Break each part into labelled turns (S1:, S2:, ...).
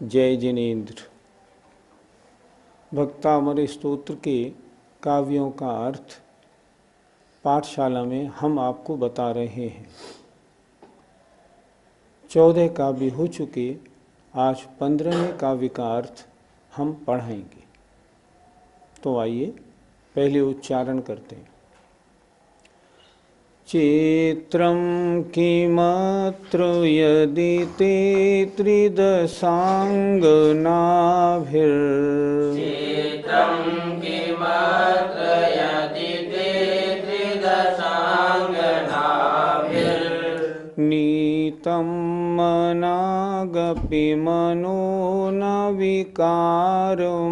S1: जय जिनेन्द्र। भक्तामर स्तोत्र के काव्यों का अर्थ पाठशाला में हम आपको बता रहे हैं। 14 काव्य हो चुके, आज 15वें काव्य का अर्थ हम पढ़ाएंगे। तो आइए पहले उच्चारण करते हैं। चित्रं किमत्र यदि ते
S2: चित्रं किमत्र यदि ते
S1: नीतं मनागपि मनो न विकारमार्गम्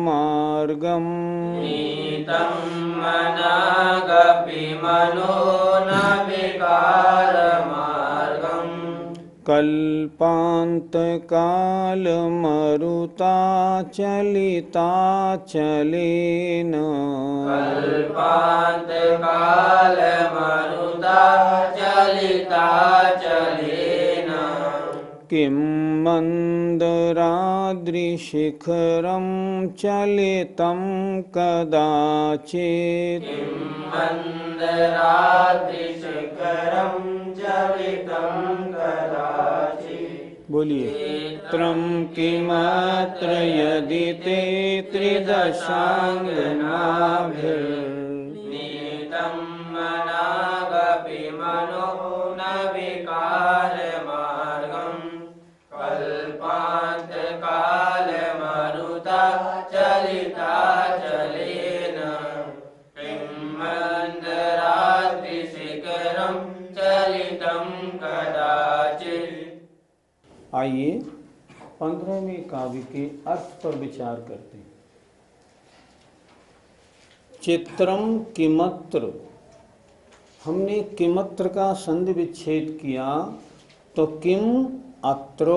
S2: नीतं मनागपि मनो न विकारमार्गम्
S1: कल्पान्तकालमरुताचलिताचलेन
S2: कल्पान्तकालमरुताचलिताचलेन
S1: किं मन्दराद्रिशिखरं चलितं कदाचित्
S2: किं मन्दराद्रिशिखरं चलितं कदाचित्।
S1: बोलिए। चित्रं किमत्र यदि ते
S2: नीतं मनागपि मनो न विकारमार्गम् कल्पान्तकालमरुताचलिताचलेन किं मन्दराद्रिशिखरं चलितं कदाचित्।
S1: आइए 15वें काव्य के अर्थ पर विचार करते हैं। चित्रम किमत्र, हमने किमत्र का संधि विच्छेद किया तो किम अत्र,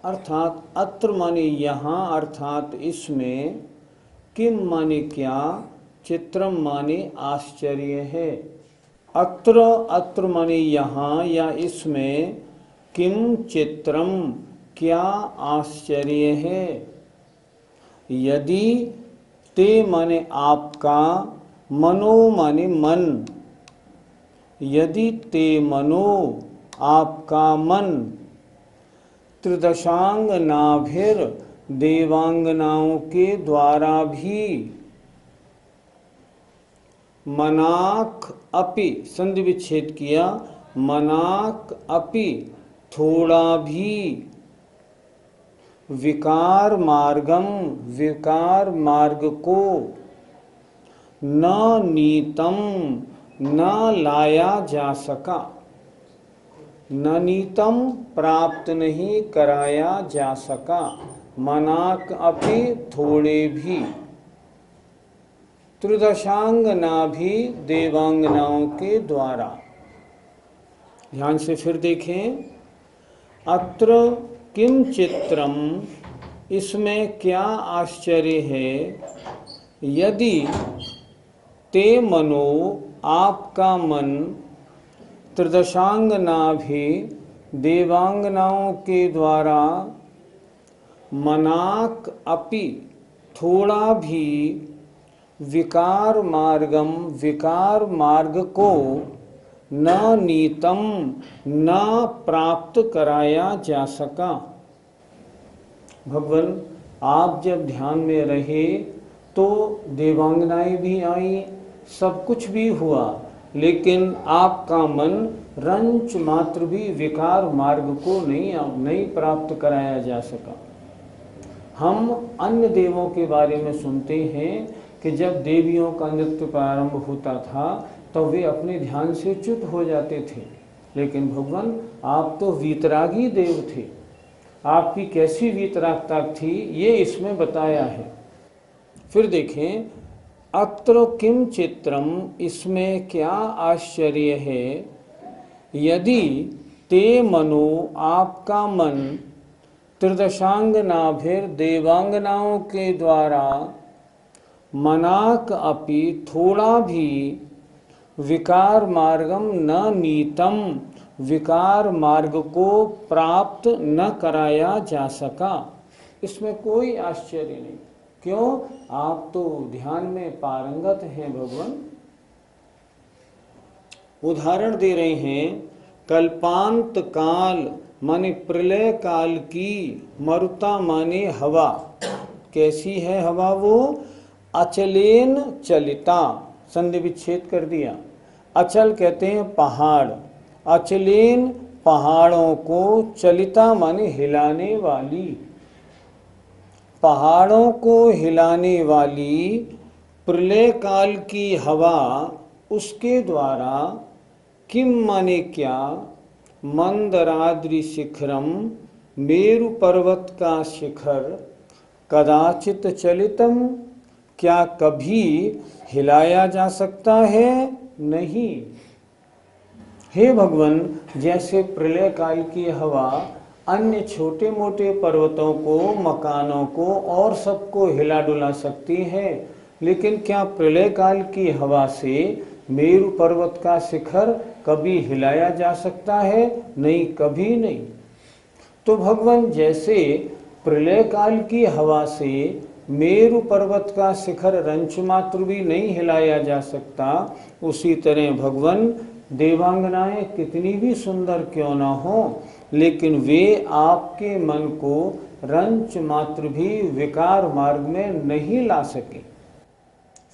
S1: अर्थात अत्र माने यहाँ, अर्थात इसमें, किम माने क्या, चित्रम माने आश्चर्य है। अत्र, अत्र माने यहाँ या इसमें, किम चित्रम क्या आश्चर्य है। यदि ते माने आपका, मनो माने मन, यदि ते मनो आपका मन, त्रिदशांग नाभिर देवांगनाओं के द्वारा भी, मनाक अपि संधि विच्छेद किया, मनाक अपि थोड़ा भी, विकार मार्गम विकार मार्ग को, न नीतम न लाया जा सका, न नीतम प्राप्त नहीं कराया जा सका, मनाक अपि थोड़े भी, त्रिदशांगना भी देवांगनाओं के द्वारा। ध्यान से फिर देखें। अत्र किम चित्रम, इसमें क्या आश्चर्य है। यदि ते मनो आपका मन, त्रिदशांगना भी देवांगनाओं के द्वारा, मनाक अपि थोड़ा भी, विकार मार्गम विकार मार्ग को, न नीतम न प्राप्त कराया जा सका। भगवान आप जब ध्यान में रहे तो देवांगनाएं भी आई, सब कुछ भी हुआ, लेकिन आपका मन रंच मात्र भी विकार मार्ग को नहीं प्राप्त कराया जा सका। हम अन्य देवों के बारे में सुनते हैं कि जब देवियों का नृत्य प्रारंभ होता था तो वे अपने ध्यान से च्युत हो जाते थे, लेकिन भगवान आप तो वीतरागी देव थे, आपकी कैसी वीतरागता थी ये इसमें बताया है। फिर देखें, अत्र किम चित्रम, इसमें क्या आश्चर्य है। यदि ते मनो आपका मन, त्रिदशांगनाभिर देवांगनाओं के द्वारा, मनाक अपि थोड़ा भी, विकार मार्गम न नीतम विकार मार्ग को प्राप्त न कराया जा सका। इसमें कोई आश्चर्य नहीं। क्यों? आप तो ध्यान में पारंगत हैं भगवान। उदाहरण दे रहे हैं, कल्पांत काल माने प्रलय काल की, मरुता माने हवा। कैसी है हवा? वो अचलेन चलिता, संधि विच्छेद कर दिया। अचल कहते हैं पहाड़, अचलेन पहाड़ों को, चलिता माने हिलाने वाली, पहाड़ों को हिलाने वाली प्रलय काल की हवा, उसके द्वारा किम माने क्या, मंदराद्रि शिखरम, मेरु पर्वत का शिखर, कदाचित चलितम, क्या कभी हिलाया जा सकता है? नहीं। हे भगवान, जैसे प्रलय काल की हवा अन्य छोटे मोटे पर्वतों को, मकानों को और सबको हिला डुला सकती है, लेकिन क्या प्रलय काल की हवा से मेरु पर्वत का शिखर कभी हिलाया जा सकता है? नहीं, कभी नहीं। तो भगवान जैसे प्रलय काल की हवा से मेरु पर्वत का शिखर रंच मात्र भी नहीं हिलाया जा सकता, उसी तरह भगवान देवांगनाएं कितनी भी सुंदर क्यों ना हो, लेकिन वे आपके मन को रंच मात्र भी विकार मार्ग में नहीं ला सके।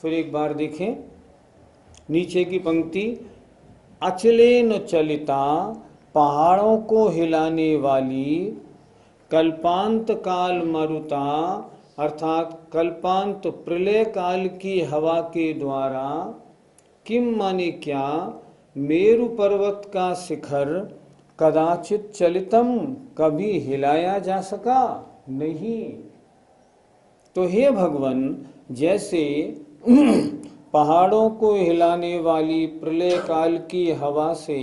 S1: फिर एक बार देखें नीचे की पंक्ति, अचलेन चलिता, पहाड़ों को हिलाने वाली, कल्पांत काल मरुता, अर्थात कल्पांत प्रलय काल की हवा के द्वारा, किम माने क्या, मेरु पर्वत का शिखर, कदाचित चलितम, कभी हिलाया जा सका? नहीं। तो हे भगवान, जैसे पहाड़ों को हिलाने वाली प्रलय काल की हवा से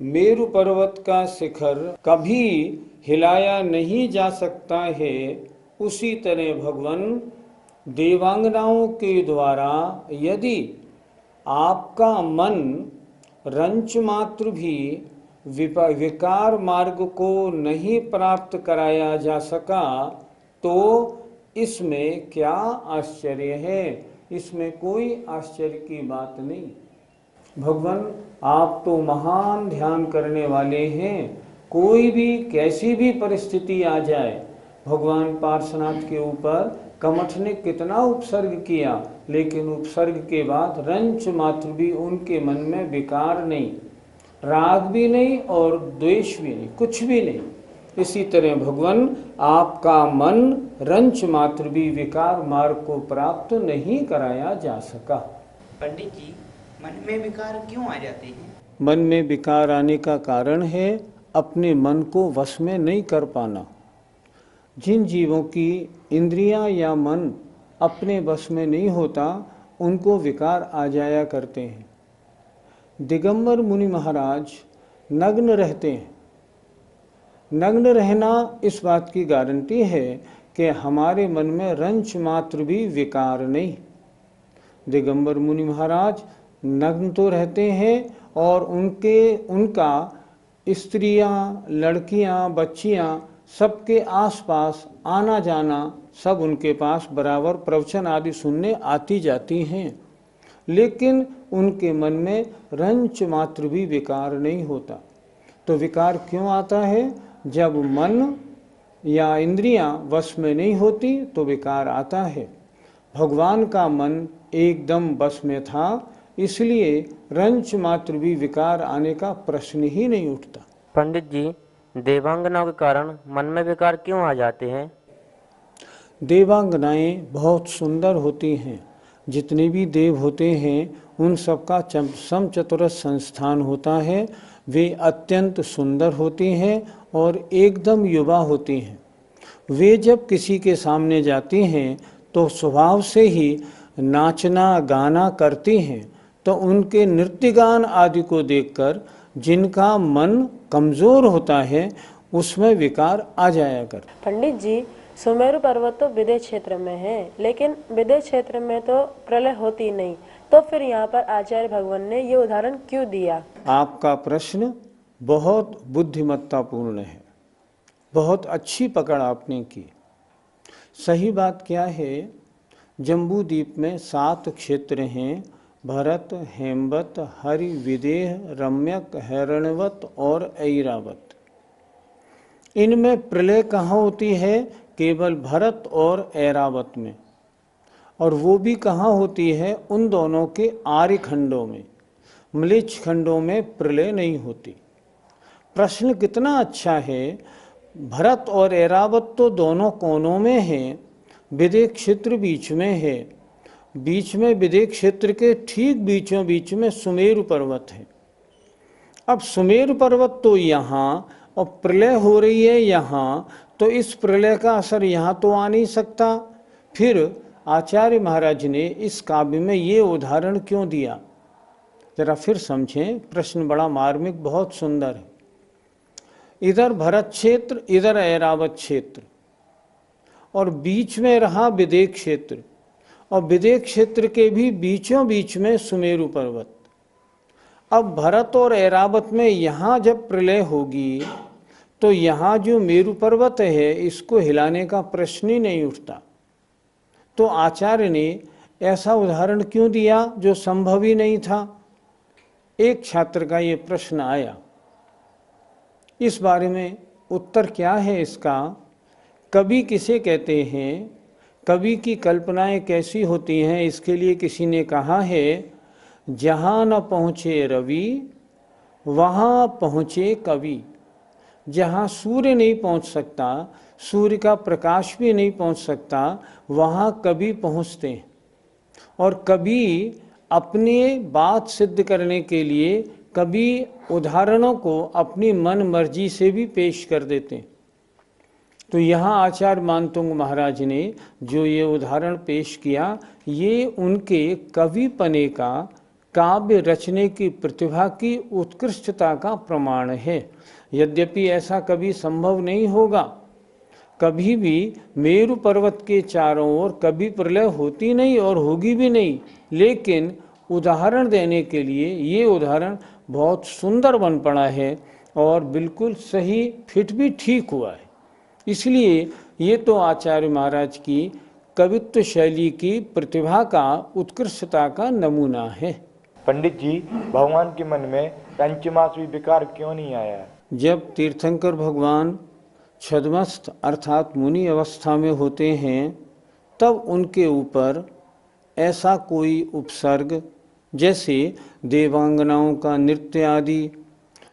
S1: मेरु पर्वत का शिखर कभी हिलाया नहीं जा सकता है, उसी तरह भगवान देवांगनाओं के द्वारा यदि आपका मन रंच मात्र भी विकार मार्ग को नहीं प्राप्त कराया जा सका, तो इसमें क्या आश्चर्य है? इसमें कोई आश्चर्य की बात नहीं। भगवान आप तो महान ध्यान करने वाले हैं। कोई भी कैसी भी परिस्थिति आ जाए, भगवान पार्श्वनाथ के ऊपर कमठ ने कितना उपसर्ग किया, लेकिन उपसर्ग के बाद रंच मात्र भी उनके मन में विकार नहीं, राग भी नहीं और द्वेष भी नहीं, कुछ भी नहीं। इसी तरह भगवान आपका मन रंच मात्र भी विकार मार्ग को प्राप्त नहीं कराया जा सका।
S3: पंडित जी, मन में विकार क्यों आ जाते हैं?
S1: मन में विकार आने का कारण है अपने मन को वश में नहीं कर पाना। जिन जीवों की इंद्रियां या मन अपने वश में नहीं होता, उनको विकार आ जाया करते हैं। दिगंबर मुनि महाराज नग्न रहते हैं। नग्न रहना इस बात की गारंटी है कि हमारे मन में रंच मात्र भी विकार नहीं। दिगंबर मुनि महाराज नग्न तो रहते हैं और उनका स्त्रियां, लड़कियां, बच्चियां सबके आसपास आना जाना, सब उनके पास बराबर प्रवचन आदि सुनने आती जाती हैं, लेकिन उनके मन में रंच मात्र भी विकार नहीं होता। तो विकार क्यों आता है? जब मन या इंद्रियां वश में नहीं होती तो विकार आता है। भगवान का मन एकदम वश में था, इसलिए रंच मात्र भी विकार आने का प्रश्न ही नहीं उठता।
S4: पंडित जी, देवांगनाओं के कारण मन में विकार क्यों आ जाते हैं?
S1: देवांगनाएं बहुत सुंदर होती हैं। जितने भी देव होते हैं उन सबका समचतुरस्र संस्थान होता है। वे अत्यंत सुंदर होती हैं और एकदम युवा होती हैं। वे जब किसी के सामने जाती हैं तो स्वभाव से ही नाचना गाना करती हैं, तो उनके नृत्य गान आदि को देखकर जिनका मन कमजोर होता है उसमें विकार आ जाया कर।
S5: पंडित जी, सुमेरु पर्वत तो विदेश क्षेत्र में है, लेकिन विदेश क्षेत्र में तो प्रलय होती नहीं, तो फिर यहाँ पर आचार्य भगवान ने ये उदाहरण क्यों दिया?
S1: आपका प्रश्न बहुत बुद्धिमत्तापूर्ण है, बहुत अच्छी पकड़ आपने की। सही बात क्या है, जम्बू द्वीप में 7 क्षेत्र हैं, भरत, हेमवत, हरि, विदेह, रम्यक, हिरण्यवत और ऐरावत। इनमें प्रलय कहाँ होती है? केवल भरत और ऐरावत में, और वो भी कहाँ होती है? उन दोनों के आर्य खंडों में। म्लेच्छ खंडों में प्रलय नहीं होती। प्रश्न कितना अच्छा है। भरत और ऐरावत तो दोनों कोनों में हैं, विदेह क्षेत्र बीच में है। बीच में विदेह क्षेत्र के ठीक बीचों बीच में सुमेरु पर्वत है। अब सुमेरु पर्वत तो यहाँ और प्रलय हो रही है यहाँ, तो इस प्रलय का असर यहाँ तो आ नहीं सकता। फिर आचार्य महाराज ने इस काव्य में ये उदाहरण क्यों दिया? जरा फिर समझें, प्रश्न बड़ा मार्मिक, बहुत सुंदर है। इधर भरत क्षेत्र, इधर ऐरावत क्षेत्र, और बीच में रहा विदेह क्षेत्र, और विदेह क्षेत्र के भी बीचों बीच में सुमेरु पर्वत। अब भरत और ऐरावत में यहाँ जब प्रलय होगी तो यहाँ जो मेरु पर्वत है इसको हिलाने का प्रश्न ही नहीं उठता। तो आचार्य ने ऐसा उदाहरण क्यों दिया जो संभव ही नहीं था? एक छात्र का ये प्रश्न आया। इस बारे में उत्तर क्या है इसका? कवि किसे कहते हैं, कवि की कल्पनाएं कैसी होती हैं, इसके लिए किसी ने कहा है, जहाँ न पहुँचे रवि वहाँ पहुँचे कवि। जहाँ सूर्य नहीं पहुँच सकता, सूर्य का प्रकाश भी नहीं पहुँच सकता, वहाँ कवि पहुँचते हैं। और कवि अपनी बात सिद्ध करने के लिए कवि उदाहरणों को अपनी मन मर्जी से भी पेश कर देते हैं। तो यहाँ आचार्य मानतुंग महाराज ने जो ये उदाहरण पेश किया, ये उनके कविपने का, काव्य रचने की प्रतिभा की उत्कृष्टता का प्रमाण है। यद्यपि ऐसा कभी संभव नहीं होगा, कभी भी मेरु पर्वत के चारों ओर कभी प्रलय होती नहीं और होगी भी नहीं, लेकिन उदाहरण देने के लिए ये उदाहरण बहुत सुंदर बन पड़ा है और बिल्कुल सही फिट भी ठीक हुआ है। इसलिए ये तो आचार्य महाराज की कवित्व शैली की प्रतिभा का, उत्कृष्टता का नमूना है।
S6: पंडित जी, भगवान के मन में पंचमास भी विकार क्यों नहीं आया?
S1: जब तीर्थंकर भगवान छद्मस्थ अर्थात मुनि अवस्था में होते हैं, तब उनके ऊपर ऐसा कोई उपसर्ग जैसे देवांगनाओं का नृत्य आदि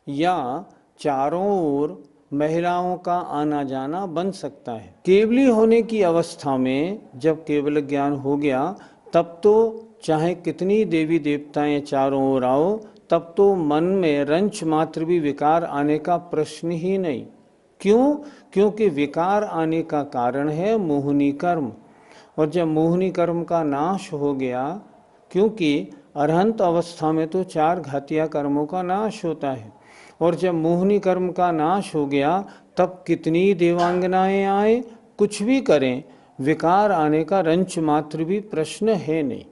S1: या चारों ओर महिलाओं का आना जाना बन सकता है। केवली होने की अवस्था में जब केवल ज्ञान हो गया, तब तो चाहे कितनी देवी देवताएं चारों ओर आओ, तब तो मन में रंच मात्र भी विकार आने का प्रश्न ही नहीं। क्यों? क्योंकि विकार आने का कारण है मोहिनी कर्म, और जब मोहिनी कर्म का नाश हो गया, क्योंकि अरहंत अवस्था में तो 4 घातिया कर्मों का नाश होता है, और जब मोहिनी कर्म का नाश हो गया, तब कितनी देवांगनाएं आए, कुछ भी करें, विकार आने का रंच मात्र भी प्रश्न है नहीं।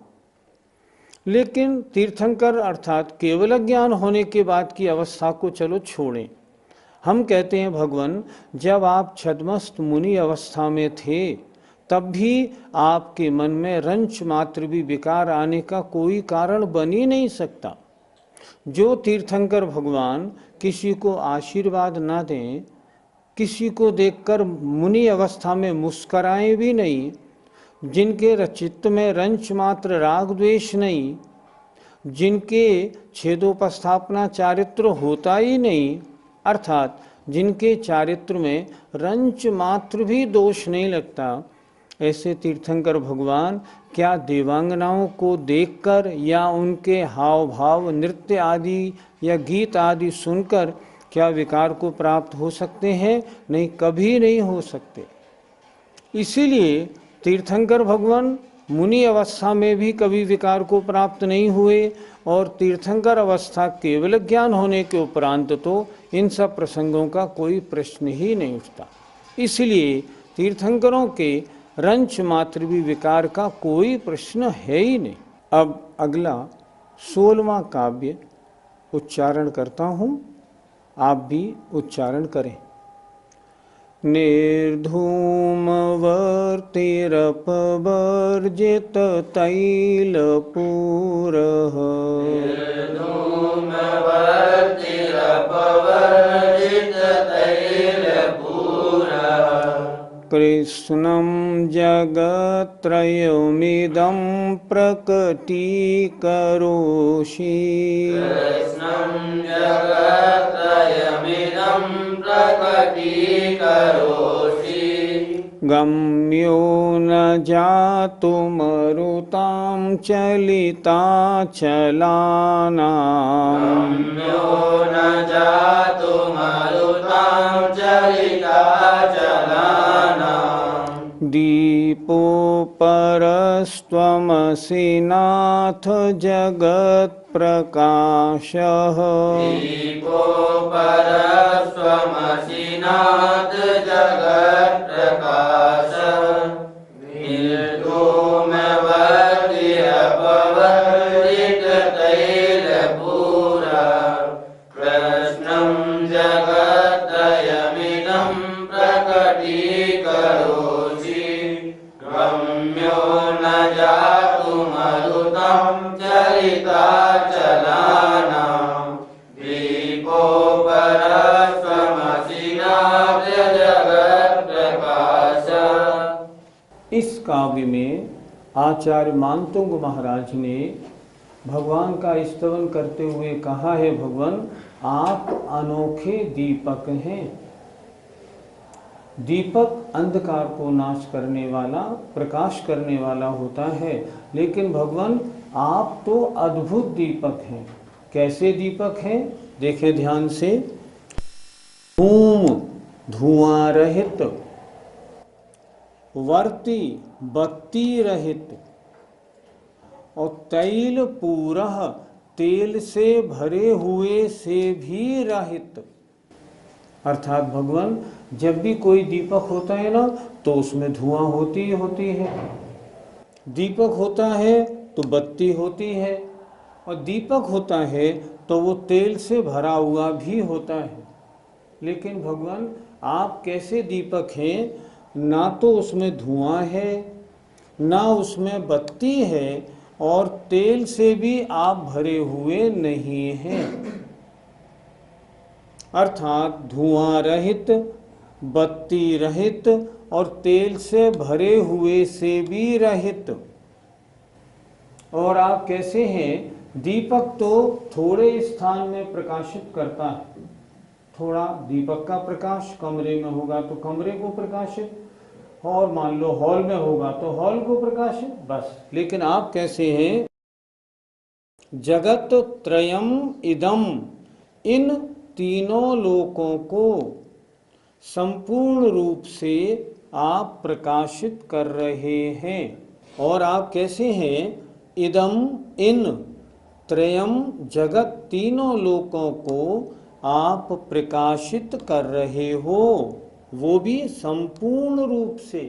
S1: लेकिन तीर्थंकर अर्थात केवल ज्ञान होने के बाद की अवस्था को चलो छोड़ें। हम कहते हैं भगवान, जब आप छद्मस्त मुनि अवस्था में थे, तब भी आपके मन में रंच मात्र भी विकार आने का कोई कारण बन ही नहीं सकता। जो तीर्थंकर भगवान किसी को आशीर्वाद ना दें, किसी को देखकर मुनि अवस्था में मुस्कराएं भी नहीं, जिनके चित्त में रंच मात्र राग द्वेष नहीं, जिनके छेदोपस्थापना चारित्र होता ही नहीं, अर्थात जिनके चारित्र में रंच मात्र भी दोष नहीं लगता, ऐसे तीर्थंकर भगवान क्या देवांगनाओं को देखकर या उनके हाव भाव, नृत्य आदि या गीत आदि सुनकर क्या विकार को प्राप्त हो सकते हैं? नहीं, कभी नहीं हो सकते। इसीलिए तीर्थंकर भगवान मुनि अवस्था में भी कभी विकार को प्राप्त नहीं हुए, और तीर्थंकर अवस्था केवल ज्ञान होने के उपरांत तो इन सब प्रसंगों का कोई प्रश्न ही नहीं उठता। इसलिए तीर्थंकरों के रंच मात्र भी विकार का कोई प्रश्न है ही नहीं। अब अगला 16वां काव्य उच्चारण करता हूँ, आप भी उच्चारण करें। निर्धूमवर्तिरपवर्जित तैलपूरः कृष्णं जगत्त्रयमिदं प्रकटीकरोषि गम्यो न जातुमरुतां चलिताचलानाम् दीपोपरस्त्वमसि नाथ जगत्प्रकाशः इस काव्य में आचार्य मानतुंग महाराज ने भगवान का स्तवन करते हुए कहा है, भगवान आप अनोखे दीपक हैं। दीपक अंधकार को नाश करने वाला, प्रकाश करने वाला होता है, लेकिन भगवान आप तो अद्भुत दीपक हैं। कैसे दीपक हैं? देखें ध्यान से। धूम धुआं रहित, वर्ती बत्ती रहित, और तैल पूरः तेल से भरे हुए से भी रहित। अर्थात भगवान जब भी कोई दीपक होता है ना, तो उसमें धुआं होती ही होती है। दीपक होता है तो बत्ती होती है, और दीपक होता है तो वो तेल से भरा हुआ भी होता है। लेकिन भगवान आप कैसे दीपक हैं? ना तो उसमें धुआं है, ना उसमें बत्ती है, और तेल से भी आप भरे हुए नहीं हैं। अर्थात धुआं रहित, बत्ती रहित और तेल से भरे हुए से भी रहित। और आप कैसे हैं? दीपक तो थोड़े स्थान में प्रकाशित करता है, थोड़ा दीपक का प्रकाश कमरे में होगा तो कमरे को प्रकाशित, और मान लो हॉल में होगा तो हॉल को प्रकाशित, बस। लेकिन आप कैसे हैं? जगत त्रयम इदम, इन तीनों लोकों को संपूर्ण रूप से आप प्रकाशित कर रहे हैं। और आप कैसे हैं? इदम, इन, त्रयम, जगत, तीनों लोकों को आप प्रकाशित कर रहे हो, वो भी संपूर्ण रूप से।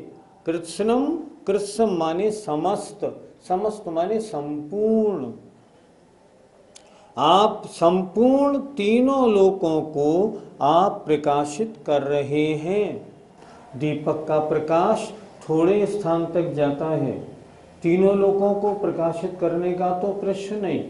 S1: कृत्स्नम, कृत्स्न माने समस्त, समस्त माने संपूर्ण। आप संपूर्ण तीनों लोकों को आप प्रकाशित कर रहे हैं। दीपक का प्रकाश थोड़े स्थान तक जाता है, तीनों लोकों को प्रकाशित करने का तो प्रश्न नहीं।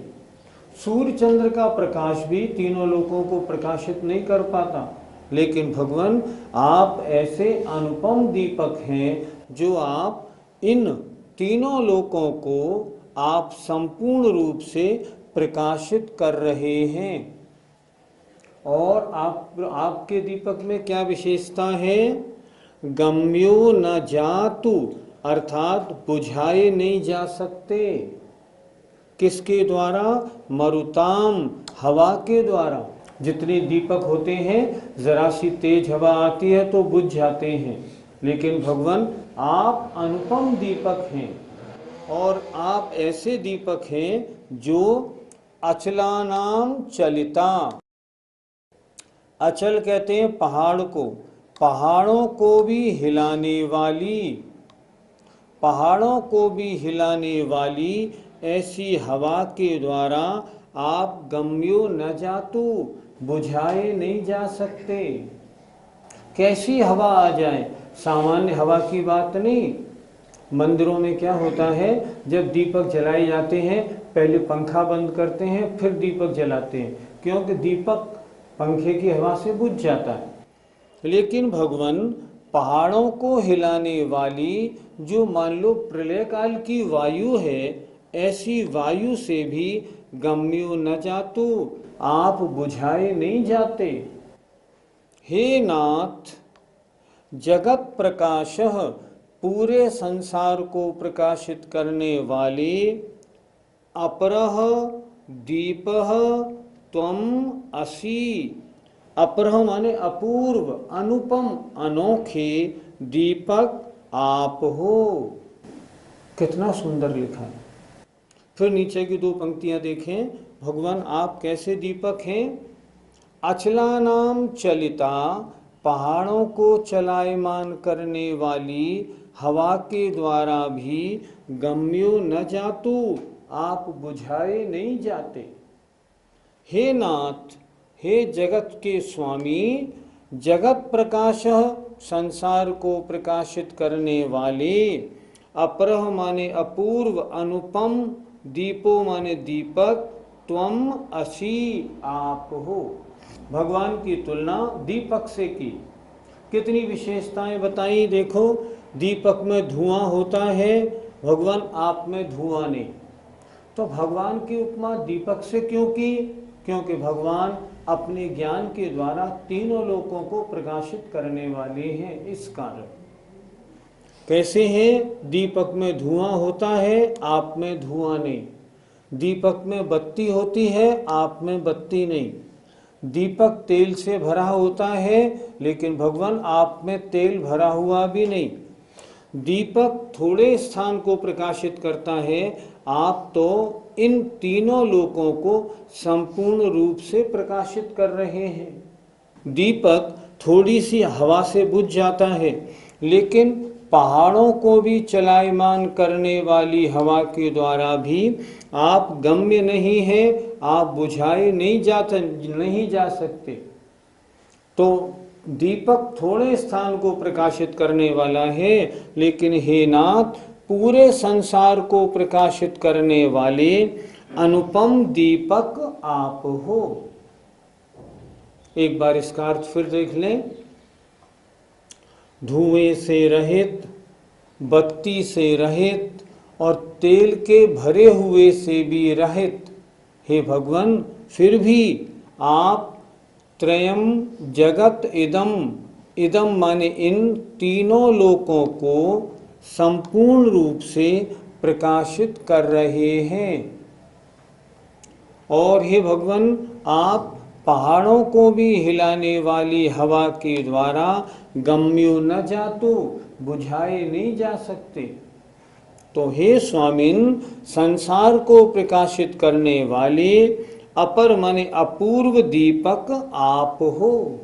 S1: सूर्य चंद्र का प्रकाश भी तीनों लोकों को प्रकाशित नहीं कर पाता, लेकिन भगवान आप ऐसे अनुपम दीपक हैं जो आप इन तीनों लोकों को आप संपूर्ण रूप से प्रकाशित कर रहे हैं। और आपके दीपक में क्या विशेषता है? गम्यो न जातु, अर्थात बुझाए नहीं जा सकते। किसके द्वारा? मरुताम, हवा के द्वारा। जितने दीपक होते हैं, जरा सी तेज हवा आती है तो बुझ जाते हैं, लेकिन भगवान आप अनुपम दीपक हैं। और आप ऐसे दीपक हैं जो अचलानाम चलिता, अचल कहते हैं पहाड़ को, पहाड़ों को भी हिलाने वाली, पहाड़ों को भी हिलाने वाली ऐसी हवा के द्वारा आप गम्यो न जातु, बुझाए नहीं जा सकते। कैसी हवा आ जाए, सामान्य हवा की बात नहीं। मंदिरों में क्या होता है, जब दीपक जलाए जाते हैं पहले पंखा बंद करते हैं फिर दीपक जलाते हैं, क्योंकि दीपक पंखे की हवा से बुझ जाता है। लेकिन भगवान पहाड़ों को हिलाने वाली जो मान लो प्रलय काल की वायु है, ऐसी वायु से भी गम्यो न जातु, आप बुझाए नहीं जाते। हे नाथ, जगत प्रकाशः, पूरे संसार को प्रकाशित करने वाले, अपरः दीपः त्वम असि। अपरह माने अपूर्व, अनुपम, अनोखे दीपक आप हो। कितना सुंदर लिखा है। फिर नीचे की दो पंक्तियां देखें, भगवान आप कैसे दीपक हैं। अचलानाम चलिता, पहाड़ों को चलायमान करने वाली हवा के द्वारा भी गम्यो न जातु, आप बुझाए नहीं जाते। हे नाथ, हे जगत के स्वामी, जगत प्रकाश, संसार को प्रकाशित करने वाले, अपरह माने अपूर्व, अनुपम, दीपो माने दीपक, त्वम असि, आप हो। भगवान की तुलना दीपक से की, कितनी विशेषताएं बताई। देखो, दीपक में धुआं होता है, भगवान आप में धुआं नहीं। तो भगवान की उपमा दीपक से क्यों की, क्योंकि भगवान अपने ज्ञान के द्वारा तीनों लोकों को प्रकाशित करने वाले हैं। इस कारण कैसे हैं, दीपक में धुआं होता है, आप में धुआं नहीं। दीपक में बत्ती होती है, आप में बत्ती नहीं। दीपक तेल से भरा होता है, लेकिन भगवान आप में तेल भरा हुआ भी नहीं। दीपक थोड़े स्थान को प्रकाशित करता है, आप तो इन तीनों लोकों को संपूर्ण रूप से प्रकाशित कर रहे हैं। दीपक थोड़ी सी हवा से बुझ जाता है, लेकिन पहाड़ों को भी चलायमान करने वाली हवा के द्वारा भी आप गम्य नहीं हैं, आप बुझाए नहीं जा सकते। तो दीपक थोड़े स्थान को प्रकाशित करने वाला है, लेकिन हे नाथ, पूरे संसार को प्रकाशित करने वाले अनुपम दीपक आप हो। एक बार इसका अर्थ फिर देख लें। धुएं से रहित, बत्ती से रहित और तेल के भरे हुए से भी रहित, हे भगवान, फिर भी आप त्रयम जगत इदम, इदम माने इन तीनों लोकों को संपूर्ण रूप से प्रकाशित कर रहे हैं। और हे भगवान, आप पहाड़ों को भी हिलाने वाली हवा के द्वारा गम्यो न जातु, बुझाए नहीं जा सकते। तो हे स्वामिन, संसार को प्रकाशित करने वाले अपर माने अपूर्व दीपक आप हो।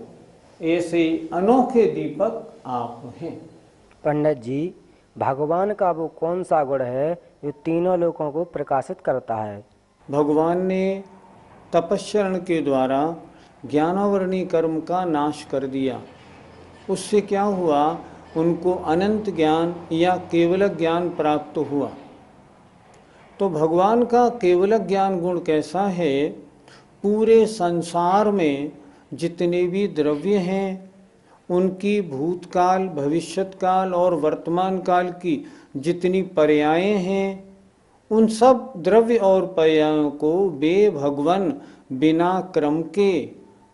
S1: ऐसे अनोखे दीपक आप हैं।
S7: पंडित जी, भगवान का वो कौन सा गुण है जो तीनों लोगों को प्रकाशित करता है?
S1: भगवान ने तपस्या के द्वारा ज्ञानावरणी कर्म का नाश कर दिया। उससे क्या हुआ, उनको अनंत ज्ञान या केवल ज्ञान प्राप्त हुआ। तो भगवान का केवल ज्ञान गुण कैसा है, पूरे संसार में जितने भी द्रव्य हैं, उनकी भूतकाल, भविष्यत्काल और वर्तमान काल की जितनी पर्यायें हैं, उन सब द्रव्य और पर्यायों को वे भगवान बिना क्रम के,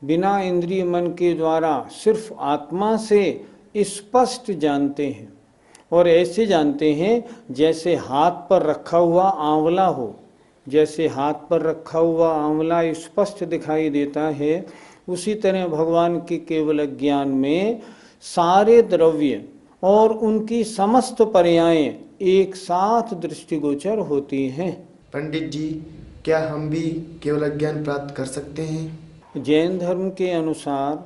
S1: बिना इंद्रिय मन के द्वारा सिर्फ आत्मा से स्पष्ट जानते हैं। और ऐसे जानते हैं जैसे हाथ पर रखा हुआ आंवला हो। जैसे हाथ पर रखा हुआ आंवला स्पष्ट दिखाई देता है, उसी तरह भगवान के केवल ज्ञान में सारे द्रव्य और उनकी समस्त पर्यायें एक साथ दृष्टिगोचर होती हैं।
S8: पंडित जी, क्या हम भी केवल ज्ञान प्राप्त कर सकते हैं?
S1: जैन धर्म के अनुसार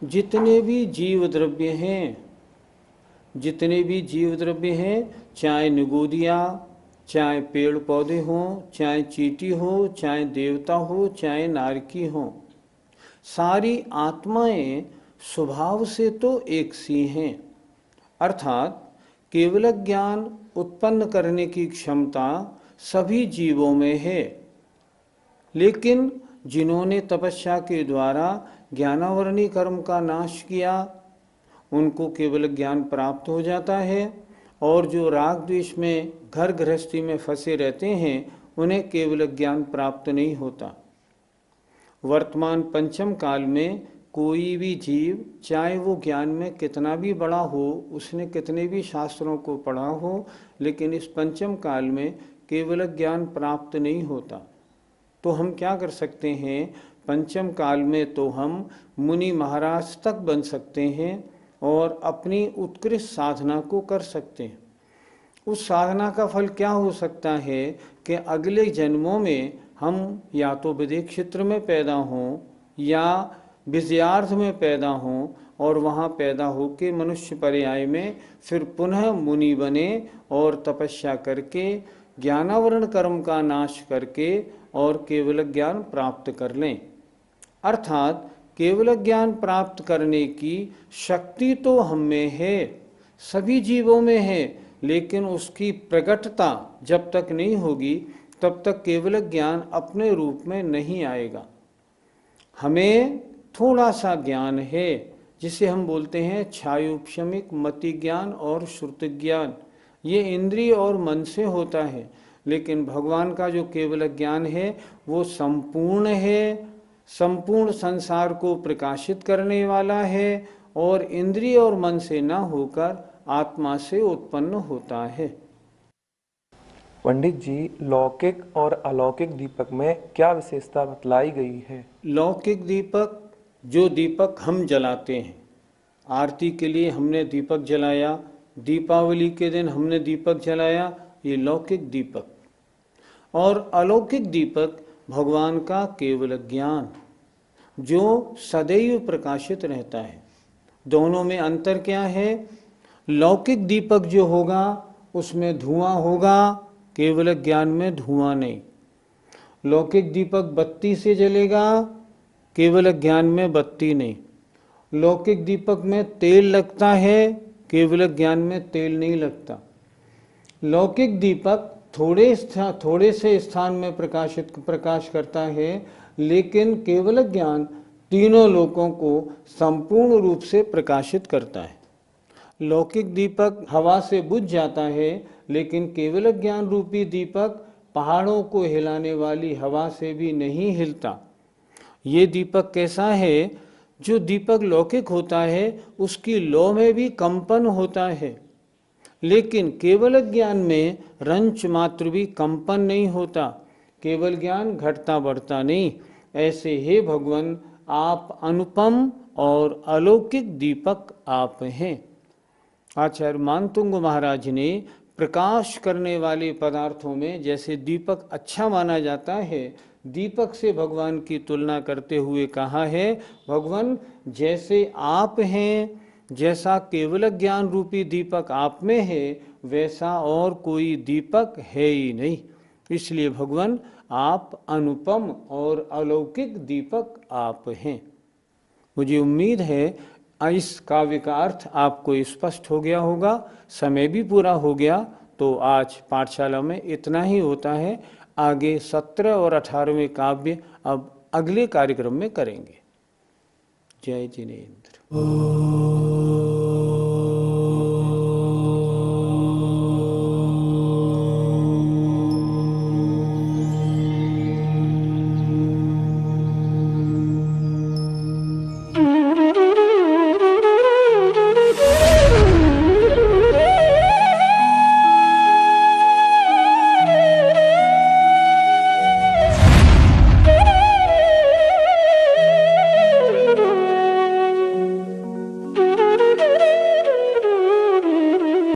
S1: जितने भी जीव द्रव्य हैं, जितने भी जीव द्रव्य हैं, चाहे निगोदिया, चाहे पेड़ पौधे हों, चाहे चींटी हो, चाहे देवता हो, चाहे नारकी हो, सारी आत्माएं स्वभाव से तो एक सी हैं। अर्थात केवल ज्ञान उत्पन्न करने की क्षमता सभी जीवों में है, लेकिन जिन्होंने तपस्या के द्वारा ज्ञानावरणी कर्म का नाश किया उनको केवल ज्ञान प्राप्त हो जाता है, और जो राग द्वेष में घर गृहस्थी में फंसे रहते हैं उन्हें केवल ज्ञान प्राप्त नहीं होता। वर्तमान पंचम काल में कोई भी जीव, चाहे वो ज्ञान में कितना भी बड़ा हो, उसने कितने भी शास्त्रों को पढ़ा हो, लेकिन इस पंचम काल में केवल ज्ञान प्राप्त नहीं होता। तो हम क्या कर सकते हैं? पंचम काल में तो हम मुनि महाराज तक बन सकते हैं और अपनी उत्कृष्ट साधना को कर सकते हैं। उस साधना का फल क्या हो सकता है कि अगले जन्मों में हम या तो विदेह क्षेत्र में पैदा हों या विजयार्थ में पैदा हों, और वहाँ पैदा होकर मनुष्य पर्याय में फिर पुनः मुनि बने और तपस्या करके ज्ञानावरण कर्म का नाश करके और केवल ज्ञान प्राप्त कर लें। अर्थात केवल ज्ञान प्राप्त करने की शक्ति तो हम में है, सभी जीवों में है, लेकिन उसकी प्रकटता जब तक नहीं होगी तब तक केवल ज्ञान अपने रूप में नहीं आएगा। हमें थोड़ा सा ज्ञान है जिसे हम बोलते हैं छायोपशमिक मति ज्ञान और श्रुति ज्ञान, ये इंद्रिय और मन से होता है, लेकिन भगवान का जो केवल ज्ञान है वो संपूर्ण है, संपूर्ण संसार को प्रकाशित करने वाला है और इंद्रिय और मन से न होकर आत्मा से उत्पन्न होता है।
S9: पंडित जी, लौकिक और अलौकिक दीपक में क्या विशेषता बतलाई गई है?
S1: लौकिक दीपक, जो दीपक हम जलाते हैं, आरती के लिए हमने दीपक जलाया, दीपावली के दिन हमने दीपक जलाया, ये लौकिक दीपक। और अलौकिक दीपक भगवान का केवल ज्ञान जो सदैव प्रकाशित रहता है। दोनों में अंतर क्या है? लौकिक दीपक जो होगा उसमें धुआं होगा, केवल ज्ञान में धुआं नहीं। लौकिक दीपक बत्ती से जलेगा, केवल ज्ञान में बत्ती नहीं। लौकिक दीपक में तेल लगता है, केवल ज्ञान में तेल नहीं लगता। लौकिक दीपक थोड़े से स्थान में प्रकाश करता है, लेकिन केवल ज्ञान तीनों लोकों को संपूर्ण रूप से प्रकाशित करता है। लौकिक दीपक हवा से बुझ जाता है, लेकिन केवल ज्ञान रूपी दीपक पहाड़ों को हिलाने वाली हवा से भी नहीं हिलता। ये दीपक कैसा है? जो दीपक लौकिक होता है उसकी लौ में भी कंपन होता है, लेकिन केवल ज्ञान में रंच मात्र भी कंपन नहीं होता। केवल ज्ञान घटता बढ़ता नहीं। ऐसे ही भगवान आप अनुपम और अलौकिक दीपक आप हैं। आचार्य मानतुंग महाराज ने प्रकाश करने वाले पदार्थों में जैसे दीपक अच्छा माना जाता है, दीपक से भगवान की तुलना करते हुए कहा है, भगवान जैसे आप हैं, जैसा केवल ज्ञान रूपी दीपक आप में है, वैसा और कोई दीपक है ही नहीं। इसलिए भगवान आप अनुपम और अलौकिक दीपक आप हैं। मुझे उम्मीद है इस काव्य का अर्थ आपको स्पष्ट हो गया होगा। समय भी पूरा हो गया, तो आज पाठशाला में इतना ही होता है। आगे 17 और 18वें काव्य अब अगले कार्यक्रम में करेंगे। जय जिनेन्द्र।